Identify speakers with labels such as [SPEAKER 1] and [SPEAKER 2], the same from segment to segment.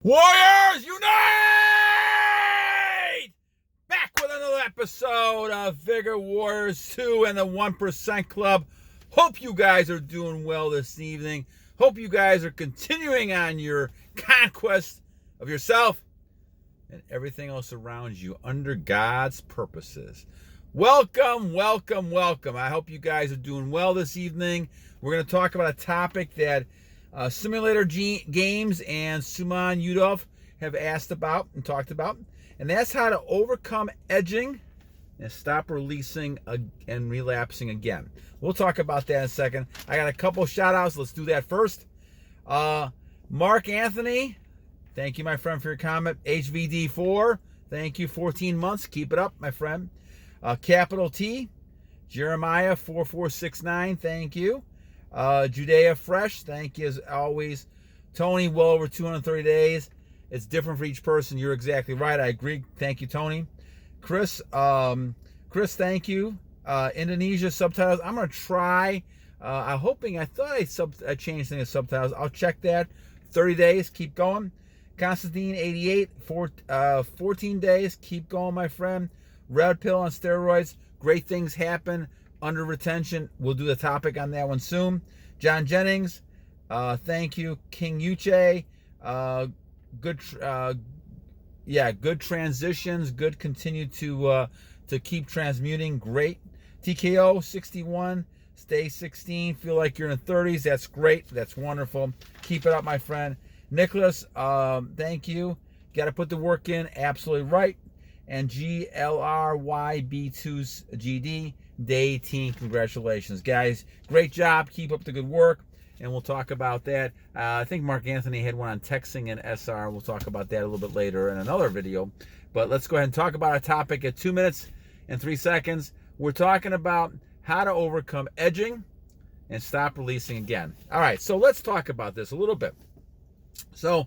[SPEAKER 1] Warriors Unite! Back with another episode of Vigor Warriors 2 and the 1% Club. Hope you guys are doing well this evening. Hope you guys are continuing on your conquest of yourself and everything else around you under God's purposes. Welcome, welcome, welcome. I hope you guys are doing well this evening. We're going to talk about a topic that Simulator Games and Suman Yodov have asked about and talked about, and that's how to overcome edging and stop releasing and relapsing again. We'll talk about that in a second. I got a couple shout outs. Let's do that first. Mark Anthony, thank you, my friend, for your comment. HVD4, thank you, 14 months. Keep it up, my friend. Capital T, Jeremiah 4469, thank you. Jadaa Fresh, thank you as always. Tony, well over 230 days. It's different for each person. You're exactly right. I agree. Thank you, Tony. Chris, thank you. Indonesia subtitles. I'm gonna try. I thought I changed things to subtitles. I'll check that. 30 days. Keep going. Constantine 88. 14 days. Keep going, my friend. Red pill on steroids. Great things happen under retention. We'll do the topic on that one soon. John Jennings, thank you. King Uche, good transitions. Good, continue to keep transmuting. Great. TKO 61, stay 16. Feel like you're in the 30s. That's great. That's wonderful. Keep it up, my friend. Nicolos, thank you. Got to put the work in. Absolutely right. And GLRYB2GD, day 18. Congratulations, guys. Great job. Keep up the good work. And we'll talk about that. I think Mark Anthony had one on texting and SR. We'll talk about that a little bit later in another video. But let's go ahead and talk about our topic at 2 minutes and 3 seconds. We're talking about how to overcome edging and stop releasing again. All right, so let's talk about this a little bit. So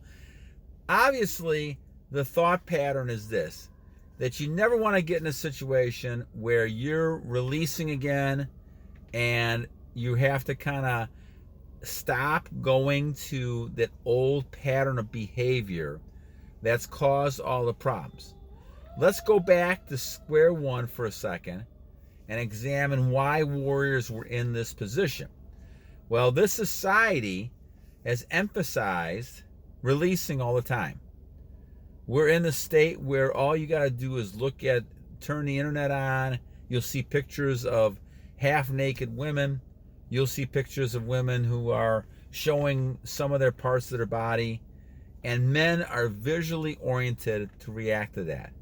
[SPEAKER 1] obviously the thought pattern is this, that you never want to get in a situation where you're releasing again and you have to kind of stop going to that old pattern of behavior that's caused all the problems. Let's go back to square one for a second and examine why warriors were in this position. Well, this society has emphasized releasing all the time. We're in the state where all you got to do is turn the internet on. You'll see pictures of half-naked women. You'll see pictures of women who are showing some of their parts of their body. And men are visually oriented to react to that.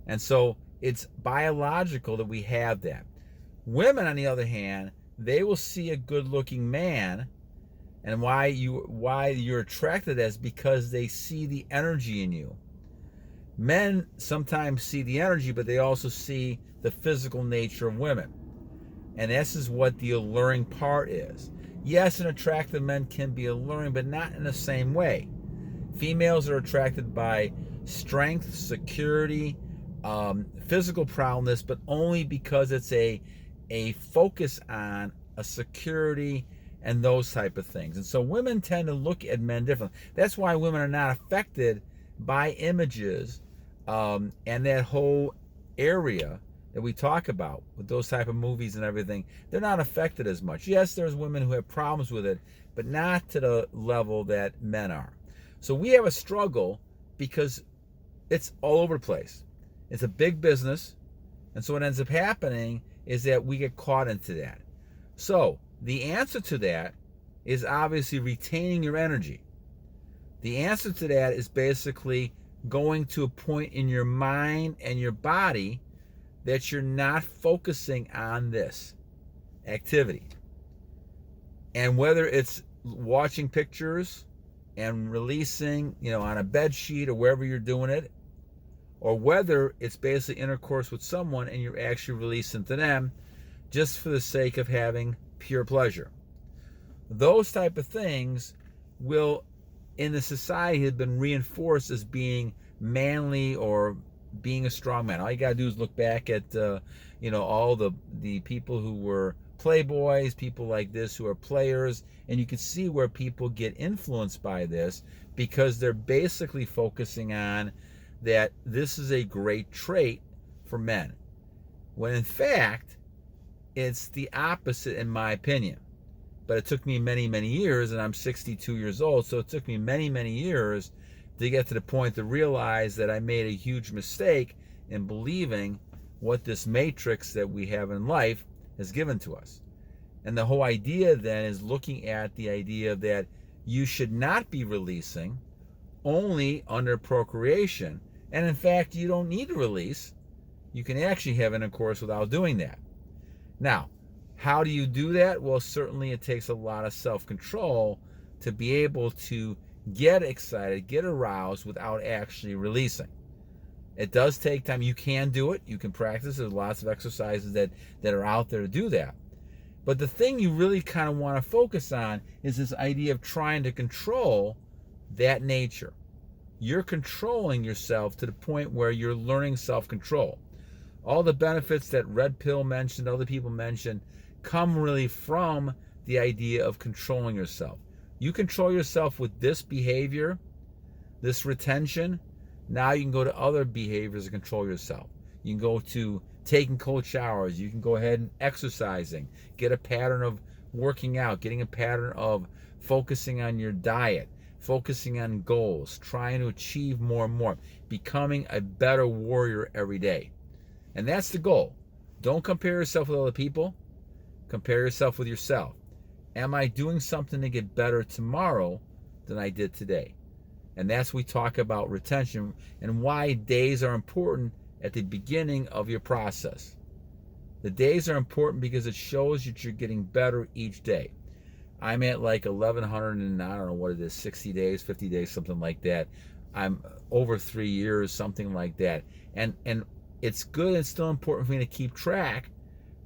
[SPEAKER 1] And so it's biological that we have that. Women, on the other hand, they will see a good-looking man, and why you're attracted is because they see the energy in you. Men sometimes see the energy, but they also see the physical nature of women. And this is what the alluring part is. Yes, an attractive man can be alluring, but not in the same way. Females are attracted by strength, security, physical prowess, but only because it's a focus on a security and those type of things. And so women tend to look at men differently. That's why women are not affected by images and that whole area that we talk about with those type of movies and everything. They're not affected as much. Yes, there's women who have problems with it, but not to the level that men are. So we have a struggle because it's all over the place. It's a big business, and so what ends up happening is that we get caught into that. So the answer to that is obviously retaining your energy. The answer to that is basically going to a point in your mind and your body that you're not focusing on this activity. And whether it's watching pictures and releasing, on a bed sheet or wherever you're doing it, or whether it's basically intercourse with someone and you're actually releasing to them just for the sake of having pure pleasure. Those type of things will, in the society, have been reinforced as being manly or being a strong man. All you gotta do is look back at all the people who were playboys, people like this who are players, and you can see where people get influenced by this because they're basically focusing on that this is a great trait for men, when in fact it's the opposite in my opinion. But it took me many, many years, and I'm 62 years old, so it took me many, many years to get to the point to realize that I made a huge mistake in believing what this matrix that we have in life has given to us. And the whole idea then is looking at the idea that you should not be releasing only under procreation. And in fact, you don't need to release. You can actually have intercourse without doing that. Now, how do you do that? Well, certainly it takes a lot of self-control to be able to get excited, get aroused without actually releasing. It does take time. You can do it. You can practice. There's lots of exercises that are out there to do that. But the thing you really kind of want to focus on is this idea of trying to control that nature. You're controlling yourself to the point where you're learning self-control. All the benefits that Red Pill mentioned, other people mentioned, come really from the idea of controlling yourself. You control yourself with this behavior, this retention. Now you can go to other behaviors to control yourself. You can go to taking cold showers. You can go ahead and exercising. Get a pattern of working out, getting a pattern of focusing on your diet, focusing on goals, trying to achieve more and more, becoming a better warrior every day. And that's the goal. Don't compare yourself with other people. Compare yourself with yourself. Am I doing something to get better tomorrow than I did today? And that's we talk about retention and why days are important at the beginning of your process. The days are important because it shows that you're getting better each day. I'm at like 1,100 and I don't know what it is, 60 days, 50 days, something like that. I'm over 3 years, something like that. And it's good and still important for me to keep track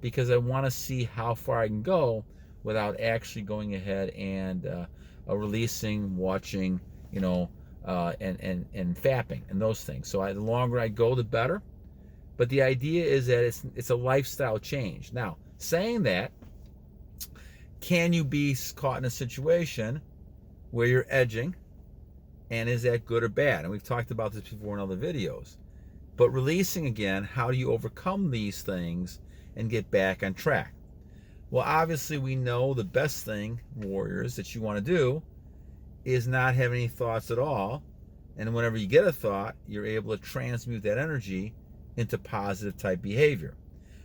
[SPEAKER 1] because I want to see how far I can go without actually going ahead and releasing, watching, and fapping and those things. So the longer I go, the better. But the idea is that it's a lifestyle change. Now, saying that, can you be caught in a situation where you're edging, and is that good or bad? And we've talked about this before in other videos. But releasing again, how do you overcome these things and get back on track? Well, obviously we know the best thing, warriors, that you want to do is not have any thoughts at all. And whenever you get a thought, you're able to transmute that energy into positive type behavior.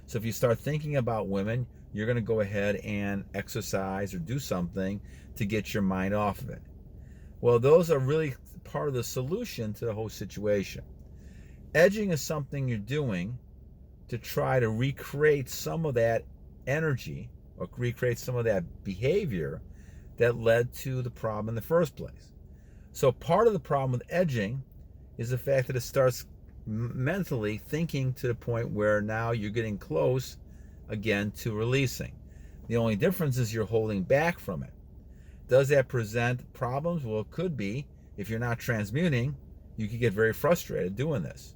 [SPEAKER 1] So if you start thinking about women, you're going to go ahead and exercise or do something to get your mind off of it. Well, those are really part of the solution to the whole situation. Edging is something you're doing to try to recreate some of that energy or recreate some of that behavior that led to the problem in the first place. So part of the problem with edging is the fact that it starts mentally thinking to the point where now you're getting close again to releasing. The only difference is you're holding back from it. Does that present problems? Well, it could be. If you're not transmuting, you could get very frustrated doing this.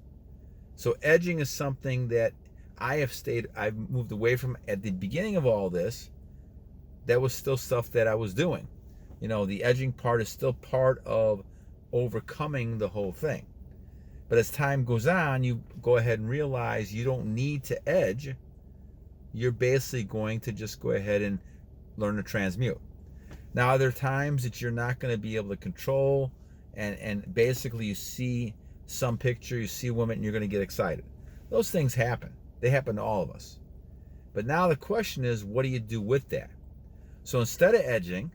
[SPEAKER 1] So edging is something that I've moved away from at the beginning of all this. That was still stuff that I was doing. The edging part is still part of overcoming the whole thing. But as time goes on, you go ahead and realize you don't need to edge. You're basically going to just go ahead and learn to transmute. Now, are there times that you're not going to be able to control, and basically you see some picture, you see a woman, and you're going to get excited. Those things happen. They happen to all of us. But now the question is, what do you do with that? So instead of edging,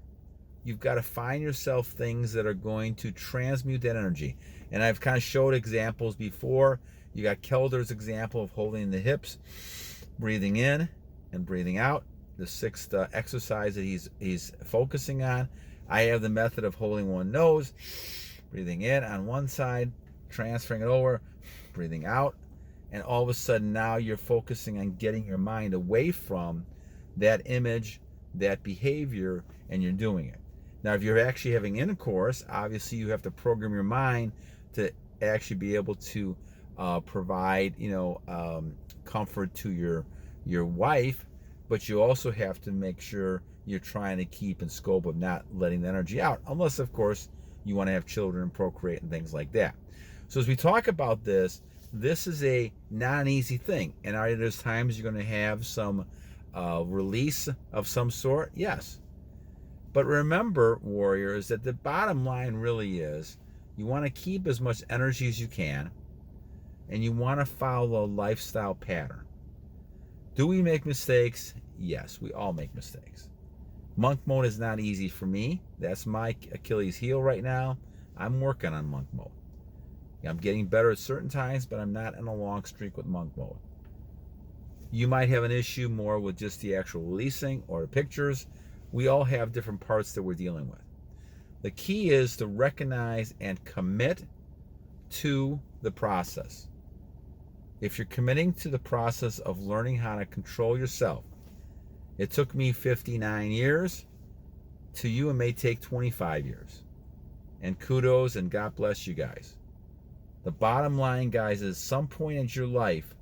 [SPEAKER 1] you've got to find yourself things that are going to transmute that energy. And I've kind of showed examples before. You got Kelder's example of holding the hips, breathing in and breathing out. The sixth exercise that he's focusing on. I have the method of holding one nose, breathing in on one side, transferring it over, breathing out. And all of a sudden now you're focusing on getting your mind away from that image, that behavior, and you're doing it. Now, if you're actually having intercourse, obviously you have to program your mind to actually be able to provide, comfort to your wife. but you also have to make sure you're trying to keep in scope of not letting the energy out, unless, of course, you want to have children and procreate and things like that. So as we talk about this, this is not an easy thing. And are there times you're going to have some release of some sort? Yes. But remember, warriors, that the bottom line really is you want to keep as much energy as you can, and you want to follow a lifestyle pattern. Do we make mistakes? Yes, we all make mistakes. Monk mode is not easy for me. That's my Achilles heel right now. I'm working on monk mode. I'm getting better at certain times, but I'm not in a long streak with monk mode. You might have an issue more with just the actual releasing or the pictures. We all have different parts that we're dealing with. The key is to recognize and commit to the process. If you're committing to the process of learning how to control yourself, it took me 59 years. To you, it may take 25 years. And kudos and God bless you guys. The bottom line, guys, is some point in your life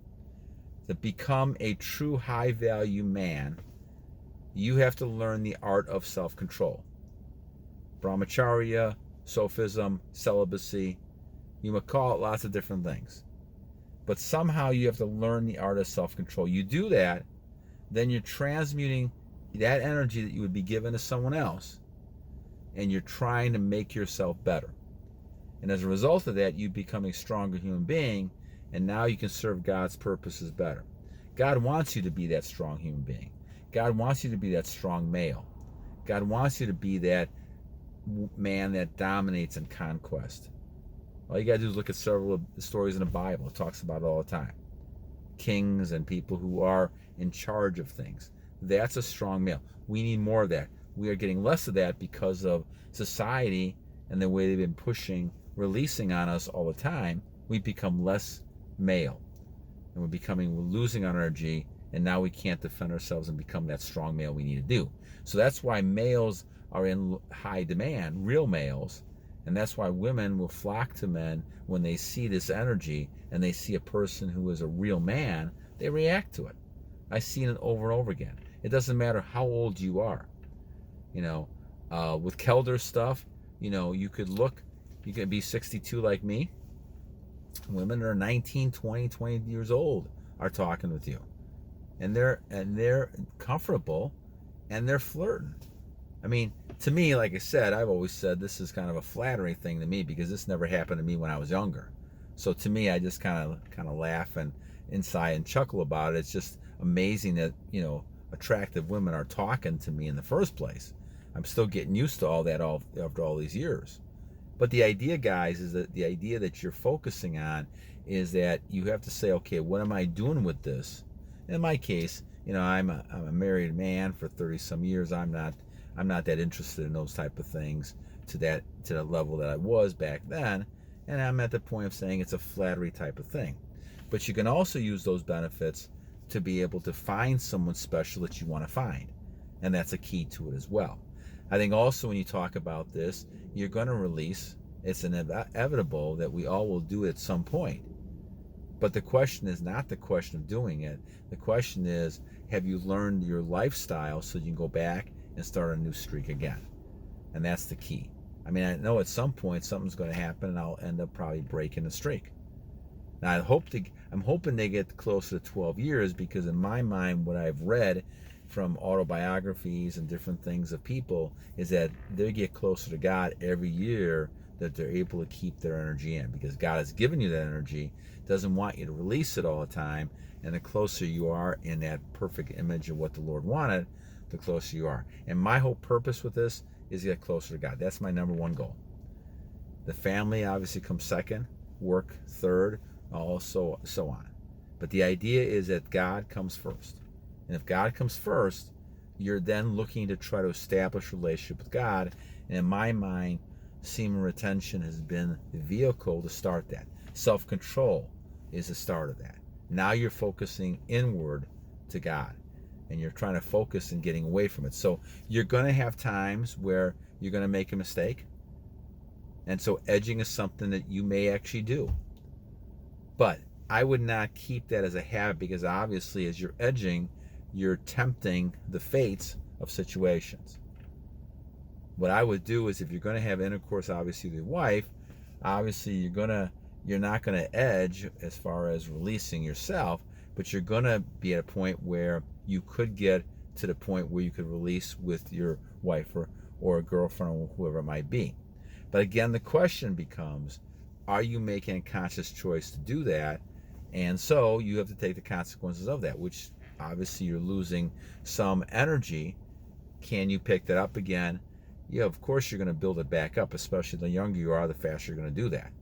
[SPEAKER 1] to become a true high-value man, you have to learn the art of self-control. Brahmacharya, Sophism, celibacy, you might call it lots of different things. But somehow you have to learn the art of self-control. You do that, then you're transmuting that energy that you would be given to someone else, and you're trying to make yourself better. And as a result of that, you become a stronger human being, and now you can serve God's purposes better. God wants you to be that strong human being. God wants you to be that strong male. God wants you to be that man that dominates in conquest. All you got to do is look at several of the stories in the Bible. It talks about it all the time. Kings and people who are in charge of things. That's a strong male. We need more of that. We are getting less of that because of society and the way they've been pushing, releasing on us all the time. We become less male. And we're losing our energy, and now we can't defend ourselves and become that strong male we need to do. So that's why males are in high demand, real males, and that's why women will flock to men when they see this energy and they see a person who is a real man, they react to it. I've seen it over and over again. It doesn't matter how old you are. With Kelder stuff, you could be 62 like me. Women that are 19, 20 years old are talking with you. And they're comfortable and they're flirting. I mean, to me, like I said, I've always said this is kind of a flattering thing to me because this never happened to me when I was younger. So to me, I just kind of laugh and inside and chuckle about it. It's just amazing that, attractive women are talking to me in the first place. I'm still getting used to all that after all these years. But the idea, guys, is that the idea that you're focusing on is that you have to say, okay, what am I doing with this? In my case, I'm a married man for 30 some years. I'm not that interested in those type of things to the level that I was back then, and I'm at the point of saying it's a flattery type of thing. But you can also use those benefits to be able to find someone special that you want to find, and that's a key to it as well. I think also when you talk about this, you're going to release. It's inevitable that we all will do it at some point. But the question is not the question of doing it. The question is, have you learned your lifestyle so you can go back and start a new streak again? And that's the key. I mean, I know at some point something's going to happen and I'll end up probably breaking the streak. Now, I'm hoping they get closer to 12 years because in my mind, what I've read from autobiographies and different things of people is that they get closer to God every year that they're able to keep their energy in, because God has given you that energy, doesn't want you to release it all the time, and the closer you are in that perfect image of what the Lord wanted, the closer you are. And my whole purpose with this is to get closer to God. That's my number one goal. The family obviously comes second, work third, also so on. But the idea is that God comes first. And if God comes first, you're then looking to try to establish a relationship with God. And in my mind, semen retention has been the vehicle to start that. Self-control is the start of that. Now you're focusing inward to God, and you're trying to focus and getting away from it. So you're going to have times where you're going to make a mistake. And so edging is something that you may actually do. But I would not keep that as a habit, because obviously as you're edging, you're tempting the fates of situations. What I would do is, if you're going to have intercourse, obviously with your wife, obviously you're not going to edge as far as releasing yourself, but you're going to be at a point where you could get to the point where you could release with your wife or a girlfriend or whoever it might be. But again, the question becomes, are you making a conscious choice to do that? And so you have to take the consequences of that, which obviously you're losing some energy. Can you pick that up again? Yeah, of course you're going to build it back up, especially the younger you are, the faster you're going to do that.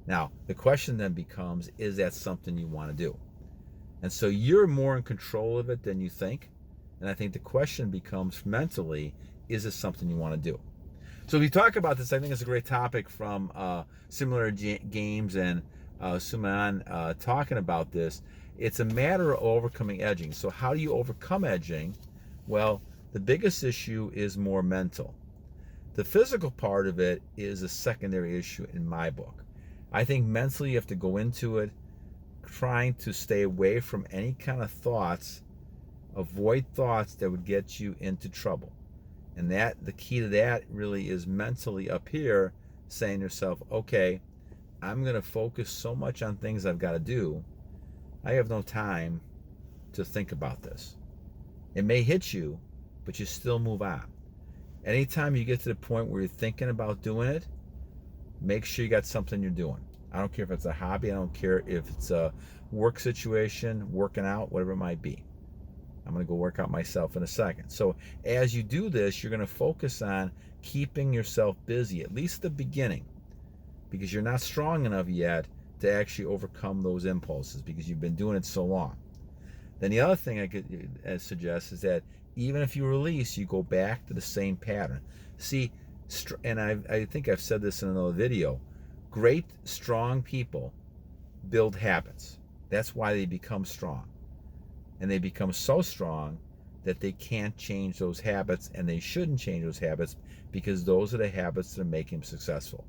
[SPEAKER 1] Now, the question then becomes, is that something you want to do? And so you're more in control of it than you think. And I think the question becomes mentally, is this something you want to do? So if you talk about this, I think it's a great topic from Similar Games and Suman talking about this. It's a matter of overcoming edging. So how do you overcome edging? Well, the biggest issue is more mental. The physical part of it is a secondary issue in my book. I think mentally you have to go into it trying to stay away from any kind of thoughts, avoid thoughts that would get you into trouble. And that the key to that really is mentally up here, saying to yourself, okay, I'm going to focus so much on things I've got to do, I have no time to think about this. It may hit you, but you still move on. Anytime you get to the point where you're thinking about doing it, make sure you got something you're doing. I don't care if it's a hobby. I don't care if it's a work situation, working out, whatever it might be. I'm going to go work out myself in a second. So as you do this, you're going to focus on keeping yourself busy, at least at the beginning, because you're not strong enough yet to actually overcome those impulses because you've been doing it so long. Then the other thing I could suggest is that even if you release, you go back to the same pattern. See, and I think I've said this in another video, great, strong people build habits. That's why they become strong. And they become so strong that they can't change those habits, and they shouldn't change those habits because those are the habits that are making them successful.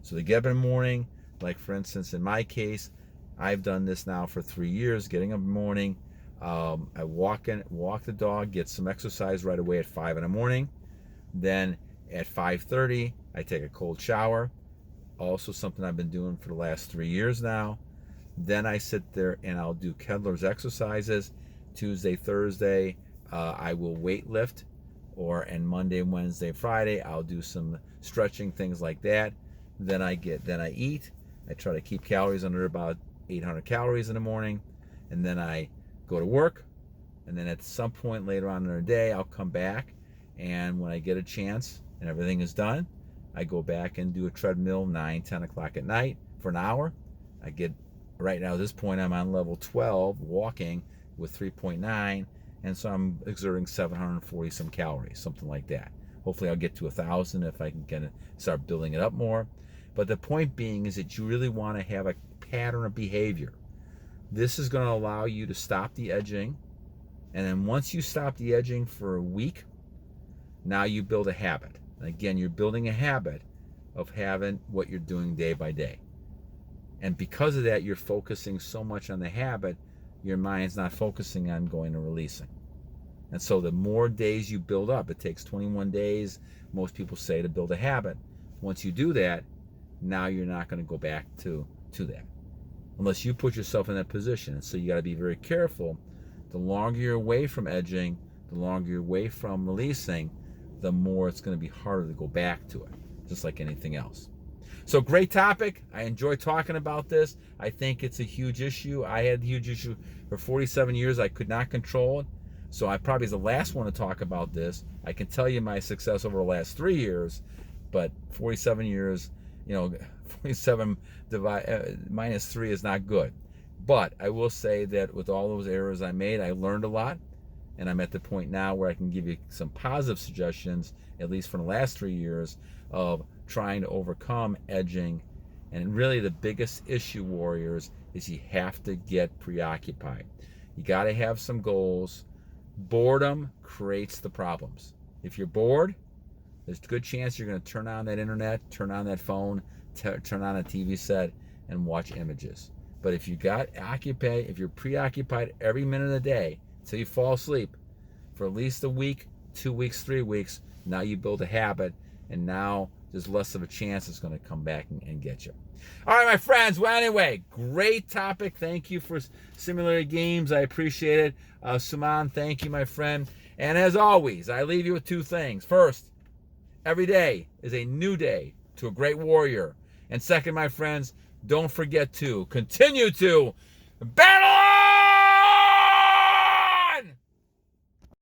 [SPEAKER 1] So they get up in the morning, like for instance, in my case, I've done this now for 3 years, getting up in the morning. I walk the dog, get some exercise right away at 5 in the morning. Then at 5:30, I take a cold shower. Also something I've been doing for the last 3 years now. Then I sit there and I'll do Kedler's exercises. Tuesday, Thursday, I will weight lift, and Monday, Wednesday, Friday, I'll do some stretching, things like that. Then I eat. I try to keep calories under about 800 calories in the morning, and then I go to work. And then at some point later on in the day, I'll come back, and when I get a chance and everything is done, I go back and do a treadmill 9-10 o'clock at night for an hour. Right now at this point, I'm on level 12 walking with 3.9, and so I'm exerting 740 some calories, something like that. Hopefully I'll get to 1,000 if I can start building it up more. But the point being is that you really want to have a pattern of behavior. This is going to allow you to stop the edging, and then once you stop the edging for a week, now you build a habit. And again, you're building a habit of having what you're doing day by day. And because of that, you're focusing so much on the habit, your mind's not focusing on going and releasing. And so the more days you build up, it takes 21 days, most people say, to build a habit. Once you do that, now you're not going to go back to that, unless you put yourself in that position. And so you got to be very careful. The longer you're away from edging, the longer you're away from releasing, the more it's going to be harder to go back to it, just like anything else. So great topic. I enjoy talking about this. I think it's a huge issue. I had a huge issue for 47 years. I could not control it. So I probably is the last one to talk about this. I can tell you my success over the last 3 years, but 47 years, 47 minus 3 is not good. But I will say that with all those errors I made, I learned a lot. And I'm at the point now where I can give you some positive suggestions, at least for the last 3 years, of trying to overcome edging. And really the biggest issue, warriors, is you have to get preoccupied. You got to have some goals. Boredom creates the problems. If you're bored, there's a good chance you're going to turn on that internet, turn on that phone, turn on a TV set, and watch images. But if you're preoccupied every minute of the day, until you fall asleep for at least a week, 2 weeks, 3 weeks. Now you build a habit, and now there's less of a chance it's going to come back and get you. All right, my friends. Well, anyway, great topic. Thank you for Simulator Games. I appreciate it. Suman, thank you, my friend. And as always, I leave you with 2 things. First, every day is a new day to a great warrior. And second, my friends, don't forget to continue to battle